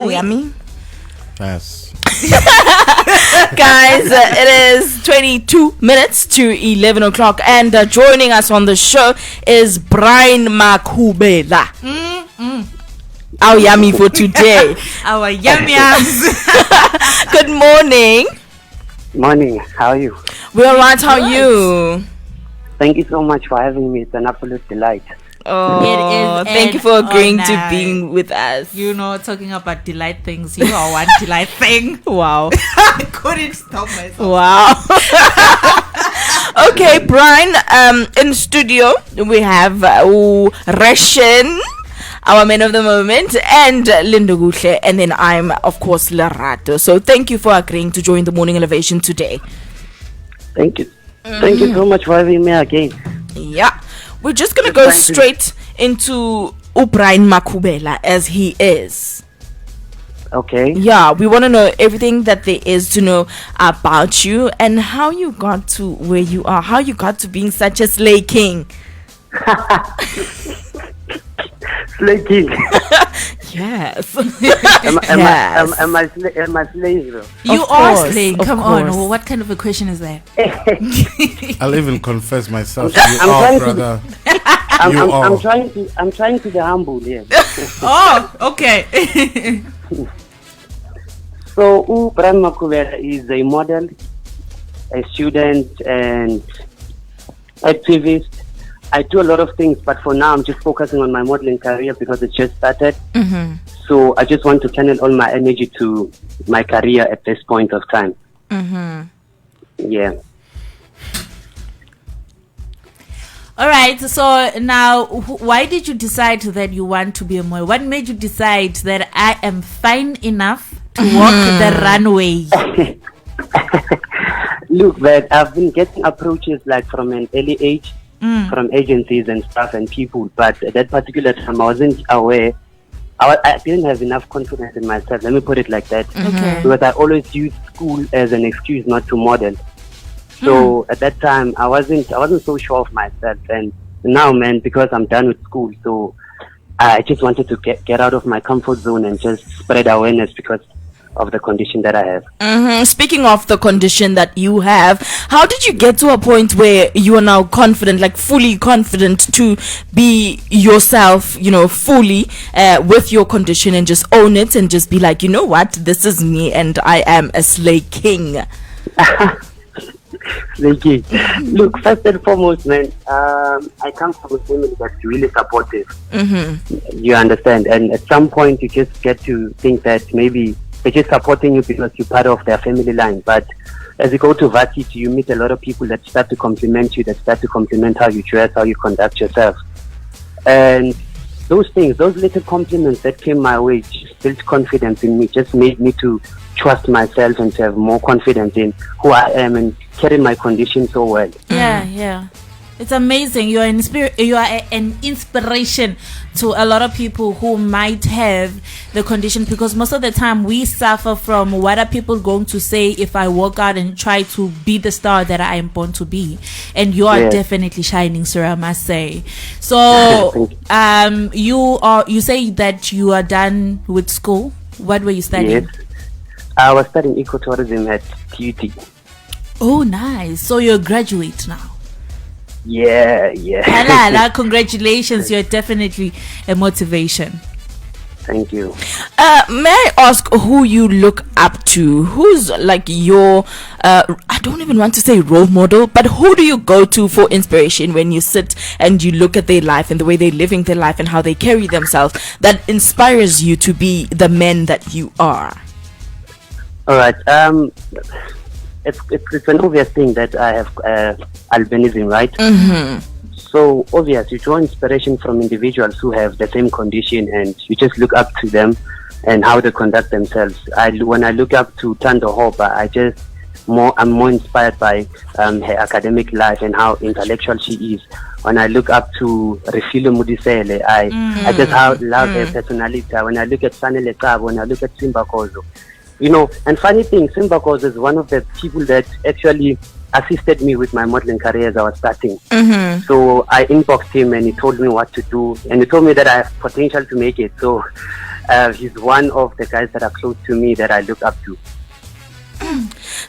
Yummy. Yes. Guys, it is 22 minutes to 11 o'clock, and joining us on the show is Brian Makubela. Our yummy for today. Our yums. Good morning. Morning, how are you? We're alright, how are you? Thank you so much for having me. It's an absolute delight. Oh, It is thank you an for agreeing to honor. being with us. You know, talking about delight things. You are one delight thing. Wow. I couldn't stop myself. Wow. Okay, Brian, in studio we have Reshen, our man of the moment, and Linda Gushle, and then I'm of course Lerato. So thank you for agreeing to join the Morning Elevation today. Thank you. Thank you so much for having me again. Yeah, we're just gonna go straight into Brian Makubela as he is. Okay. Yeah, we want to know everything that there is to know about you and how you got to where you are, how you got to being such a slay king. Slay king. Yes. Am I slave though? You Of are course, slaying. of Come course. on. Well, what kind of a question is that? I'll even confess myself. I'm You trying are, to- brother. I'm You are. I'm trying to be humble here. Oh, okay. So, Brian Makubela is a model, a student, and activist. I do a lot of things, but for now, I'm just focusing on my modeling career because it just started. Mm-hmm. So, I just want to channel all my energy to my career at this point of time. Mm-hmm. Yeah. All right. So now, why did you decide that you want to be a model? What made you decide that I am fine enough to walk the runway? Look, but I've been getting approaches like from an early age, from agencies and stuff and people. But at that particular time, I wasn't aware. I didn't have enough confidence in myself. Let me put it like that. Okay. Because I always used school as an excuse not to model. So at that time, I wasn't so sure of myself. And now, man, because I'm done with school, so I just wanted to get out of my comfort zone and just spread awareness because of the condition that I have. Mm-hmm. Speaking of the condition that you have, how did you get to a point where you are now confident, like fully confident to be yourself, fully with your condition and just own it and just be like, you know what, this is me and I am a slay king? Look, first and foremost, man, I come from a family that's really supportive. Mm-hmm. You understand? And at some point, you just get to think that maybe they're just supporting you because you're part of their family line. But as you go to varsity, you meet a lot of people that start to compliment you, that start to compliment how you dress, how you conduct yourself. And those things, those little compliments that came my way just built confidence in me, just made me to trust myself and to have more confidence in who I am and carry my condition so well. Yeah. It's amazing. You are an inspiration to a lot of people who might have the condition, because most of the time we suffer from what are people going to say if I walk out and try to be the star that I am born to be. And you are definitely shining, sir, I must say. So you say that you are done with school. What were you studying? Yes. I was studying ecotourism at TUT. Oh, nice. So you're a graduate now. Yeah. Halala, congratulations. You're definitely a motivation. Thank you. May I ask who you look up to? Who's like your, I don't even want to say role model, but who do you go to for inspiration when you sit and you look at their life and the way they're living their life and how they carry themselves that inspires you to be the man that you are? All right. It's an obvious thing that I have albinism, right? Mm-hmm. So obvious, you draw inspiration from individuals who have the same condition, and you just look up to them and how they conduct themselves. When I look up to Tando Hoba, I'm more inspired by her academic life and how intellectual she is. When I look up to Refilo Mudisele, I just love her personality. When I look at Sanele Kab, when I look at Simba Kozo, and funny thing, Simba Kozo is one of the people that actually assisted me with my modeling career as I was starting. Mm-hmm. So I inboxed him and he told me what to do, and he told me that I have potential to make it. So he's one of the guys that are close to me that I look up to.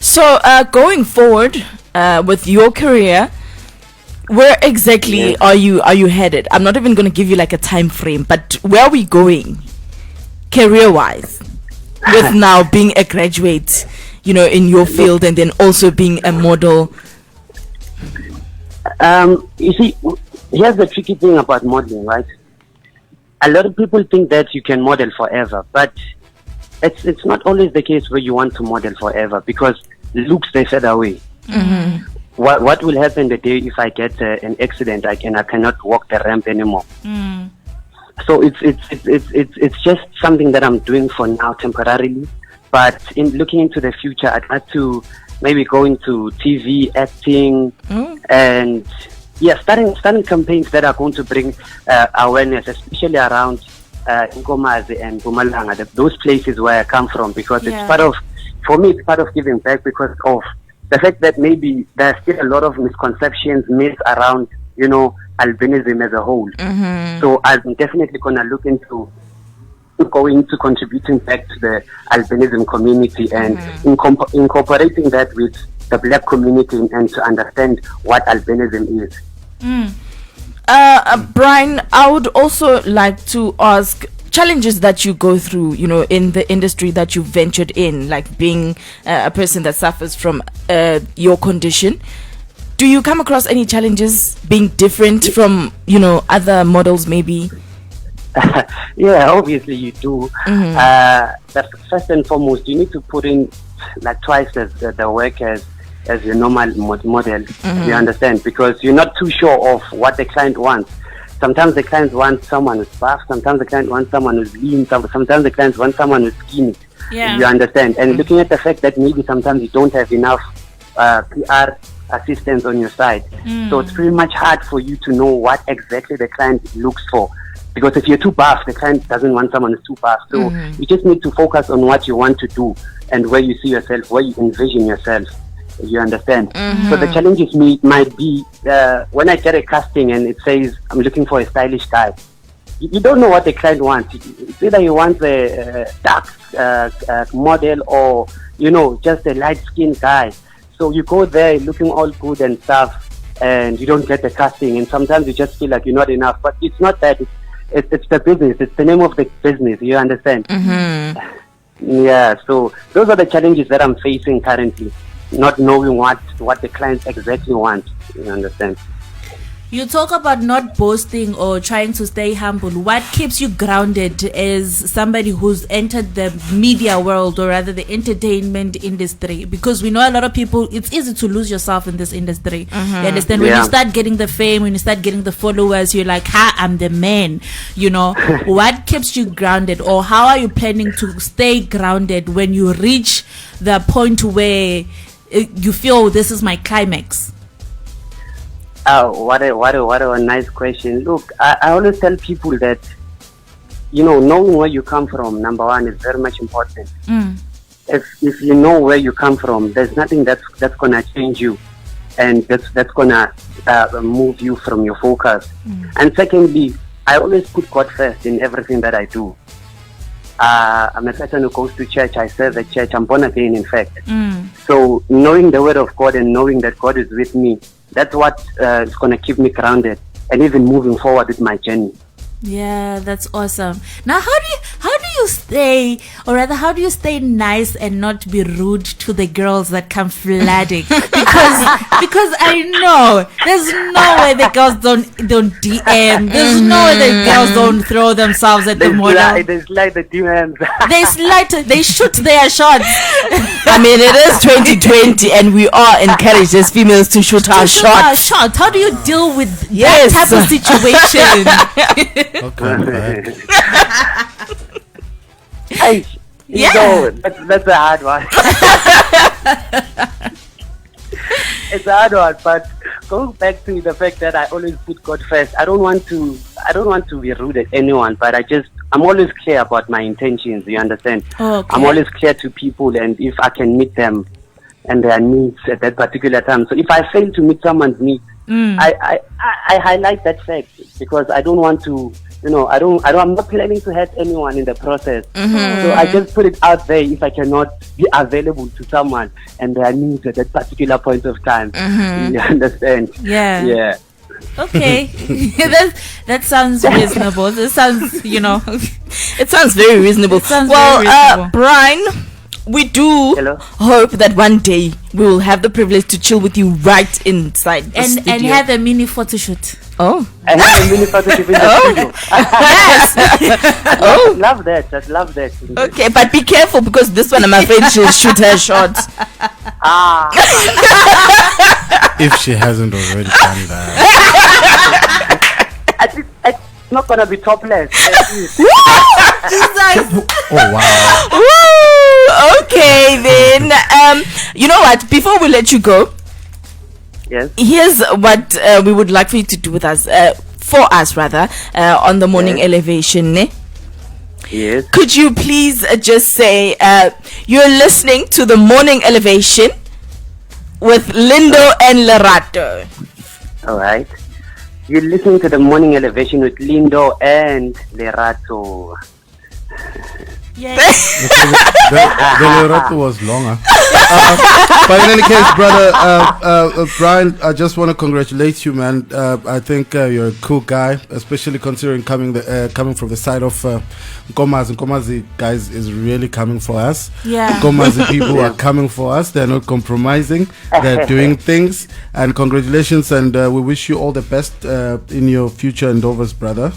So going forward with your career, where exactly are you headed? I'm not even going to give you like a time frame, but where are we going career wise with now being a graduate, you know, in your field, and then also being a model? You see, here's the tricky thing about modeling, right? A lot of people think that you can model forever, but it's not always the case where you want to model forever, because looks, they fade away. Mm-hmm. What will happen the day if I get an accident? I cannot walk the ramp anymore. Mm. So it's just something that I'm doing for now temporarily. But in looking into the future, I'd like to maybe go into TV, acting, and starting campaigns that are going to bring awareness, especially around Nkomazi and Mpumalanga, those places where I come from, because it's part of giving back, because of the fact that maybe there's still a lot of misconceptions, myths around, you know, albinism as a whole. Mm-hmm. So I'm definitely going to look into going to contributing back to the albinism community and incorporating that with the black community and to understand what albinism is. Brian, I would also like to ask challenges that you go through, you know, in the industry that you ventured in, like being a person that suffers from your condition. Do you come across any challenges being different from, you know, other models maybe? Yeah, obviously you do. That's first and foremost, you need to put in like twice as the work as your normal model. You understand? Because you're not too sure of what the client wants. Sometimes the client wants someone who's buff, sometimes the client wants someone who's lean, sometimes the client wants someone who's skinny. Yeah. You understand? And looking at the fact that maybe sometimes you don't have enough PR assistance on your side. So it's pretty much hard for you to know what exactly the client looks for. Because if you're too buff, the client doesn't want someone who's too buff. So you just need to focus on what you want to do and where you see yourself, where you envision yourself. You understand? So the challenges might be when I get a casting and it says I'm looking for a stylish guy. You don't know what the client wants. It's either you want a dark model or, you know, just a light-skinned guy. So you go there looking all good and stuff, and you don't get the casting. And sometimes you just feel like you're not enough. But it's not that. It's the business. It's the name of the business. You understand? Yeah. So those are the challenges that I'm facing currently. Not knowing what the clients exactly want. You understand? You talk about not boasting or trying to stay humble. What keeps you grounded as somebody who's entered the media world, or rather the entertainment industry? Because we know a lot of people, it's easy to lose yourself in this industry. You understand? When you start getting the fame, when you start getting the followers, you're like, I'm the man. You know, what keeps you grounded, or how are you planning to stay grounded when you reach the point where you feel this is my climax? What a nice question. Look, I always tell people that, you know, knowing where you come from, number one, is very much important. If you know where you come from, there's nothing that's gonna change you, and that's gonna move you from your focus. And secondly, I always put God first in everything that I do. I'm a person who goes to church. I serve at church. I'm born again, in fact. So knowing the word of God and knowing that God is with me, that's what is going to keep me grounded and even moving forward with my journey. Yeah, that's awesome. Now, how do you stay, or rather, how do you stay nice and not be rude to the girls that come flooding? Because I know there's no way the girls don't DM. There's no way the girls don't throw themselves at the model. They slide the DMs. They shoot their shots. I mean, it is 2020, and we are encouraged as females to shoot our shots. How do you deal with that type of situation? Okay. Hey, so that's a hard one. It's a hard one, but going back to the fact that I always put God first, I don't want to be rude at anyone, but I'm always clear about my intentions. You understand? Okay. I'm always clear to people, and if I can meet them, and their needs at that particular time. So if I fail to meet someone's needs, I highlight that fact because I don't want to, I'm not planning to hurt anyone in the process. So I just put it out there if I cannot be available to someone and their needs at that particular point of time. You understand? Yeah. Okay. that sounds reasonable. It sounds, it sounds very reasonable. Very reasonable. Brian, we do hope that one day we will have the privilege to chill with you right inside the studio. And have a mini photo shoot. Oh. And have a mini photo shoot in the studio. Yes. I love that. I love that. Okay, but be careful because this one I'm afraid she'll shoot her shot. If she hasn't already done that. It's not gonna be topless. Jesus. Oh wow. Woo! Okay then. You know what? Before we let you go, Yes. here's what we would like for you to do with us, for us rather, on the morning elevation. Ne? Yes. Could you please just say you're listening to the morning elevation with Lindo and Lerato? All right. You're listening to the morning elevation with Lindo and Lerato. Yeah. The Lerato was longer. But in any case, brother, Brian, I just want to congratulate you, man. I think you're a cool guy, especially considering coming from the side of Nkomazi. Nkomazi, guys, is really coming for us. Yeah. Nkomazi people are coming for us. They're not compromising. They're doing things. And congratulations, and we wish you all the best in your future endeavors, brother.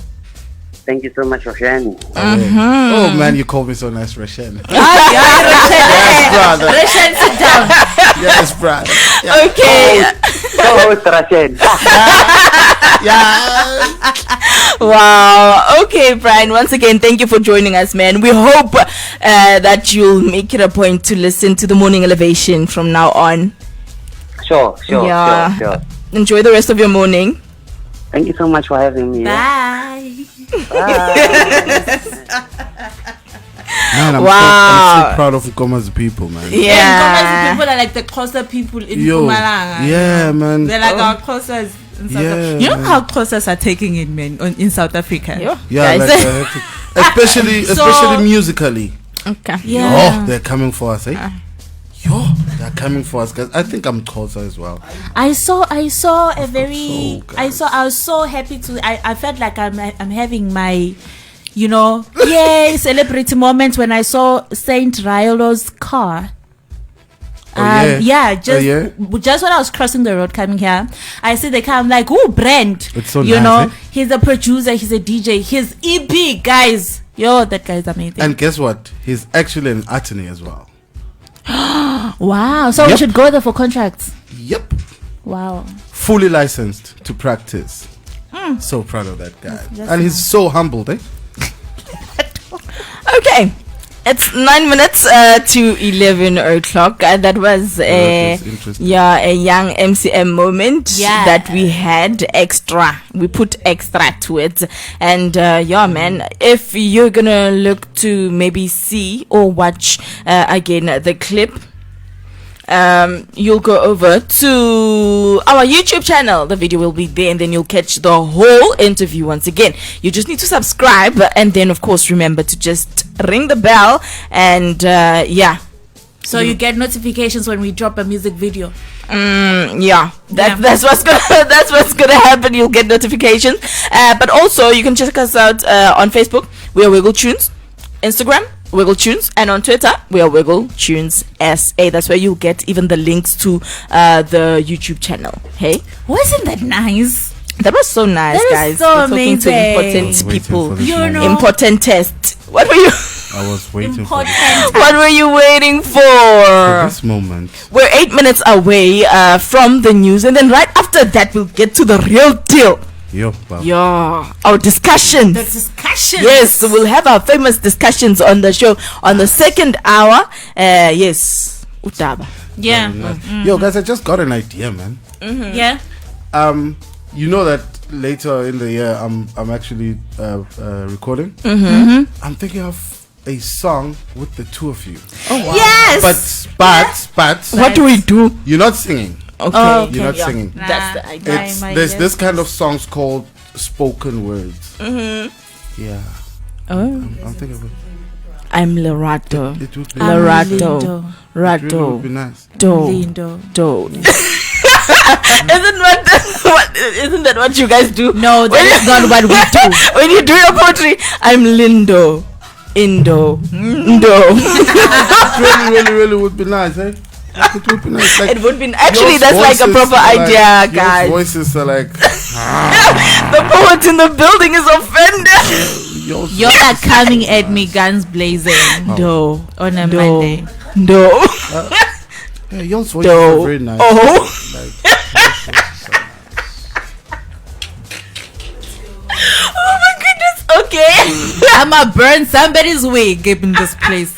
Thank you so much, Reshen. Oh man, you called me so nice, Reshen. Yes, brother. Reshen, sit down. Yes, brother. Okay. Co-host Reshen. Wow. Okay, Brian, once again, thank you for joining us, man. We hope that you'll make it a point to listen to the morning elevation from now on. Sure. Enjoy the rest of your morning. Thank you so much for having me. Bye. Man, I'm so proud of Nkomazi people, man. Yeah. People are like the closer people in Mpumalanga. Yeah, man. They're like our closest in South Africa. You know how closest are taking it, man, in South Africa? Yeah, like, especially musically. Okay. Yeah. Oh, they're coming for us, eh? They're coming for us, guys. I think I'm closer as well. I saw a very. I was so happy to. I felt like I'm having my, celebrity moment when I saw Saint Raiolo's car. Just when I was crossing the road coming here, I see the car. I'm like, oh, Brand. It's so nice, eh? He's a producer. He's a DJ. His EP, guys. That guy is amazing. And guess what? He's actually an attorney as well. Wow. So we should go there for contracts. Yep. Wow. Fully licensed to practice. So proud of that guy. And he's so humbled, eh? Okay. It's 9 minutes to 11 o'clock. That was a young MCM moment that we had extra. We put extra to it. And man, if you're gonna look to maybe see or watch again the clip, you'll go over to our YouTube channel. The video will be there, and then you'll catch the whole interview once again. You just need to subscribe, and then of course remember to just ring the bell, and so you get notifications when we drop a music video. That's what's gonna happen. You'll get notifications, but also you can check us out on Facebook. We are Wiggle Tunes. Instagram, Wiggle Tunes, and on Twitter we are Wiggle Tunes SA. That's where you'll get even the links to the YouTube channel. Hey, wasn't that nice? That was so nice, guys. So we're amazing. Talking to important people, important test. What were you? I was waiting for this. What were you waiting for? This moment. We're 8 minutes away from the news, and then right after that we'll get to the real deal. Our discussions. The discussions. Yes, we'll have our famous discussions on the show on the second hour. Yes, Utaba. Yeah. Yo, guys, I just got an idea, man. Yeah. You know that later in the year, I'm actually recording. I'm thinking of a song with the two of you. Yes. But What do we do? you're not singing. Okay. You're not yeah. singing. That's the idea. There's this kind of songs called spoken words. Yeah. I'm thinking of it. I'm Lerato. It would be Lerato. Lindo. It really would be Rato. nice. Do. Lindo. Do. Isn't that what you guys do? No, that is not what we do. When you do your poetry, I'm Lindo. Indo. Ndo. It really would be nice, eh? It would be nice. Like, It would be actually yours that's like a voices proper are idea, yours guys. voices are like The poet in the building is offended. yours. You're like coming at me guns blazing Do. on a Monday. Do. Yeah, yours voices are very nice. Oh. Like, Oh my goodness. Okay. I'ma burn somebody's wig in this place.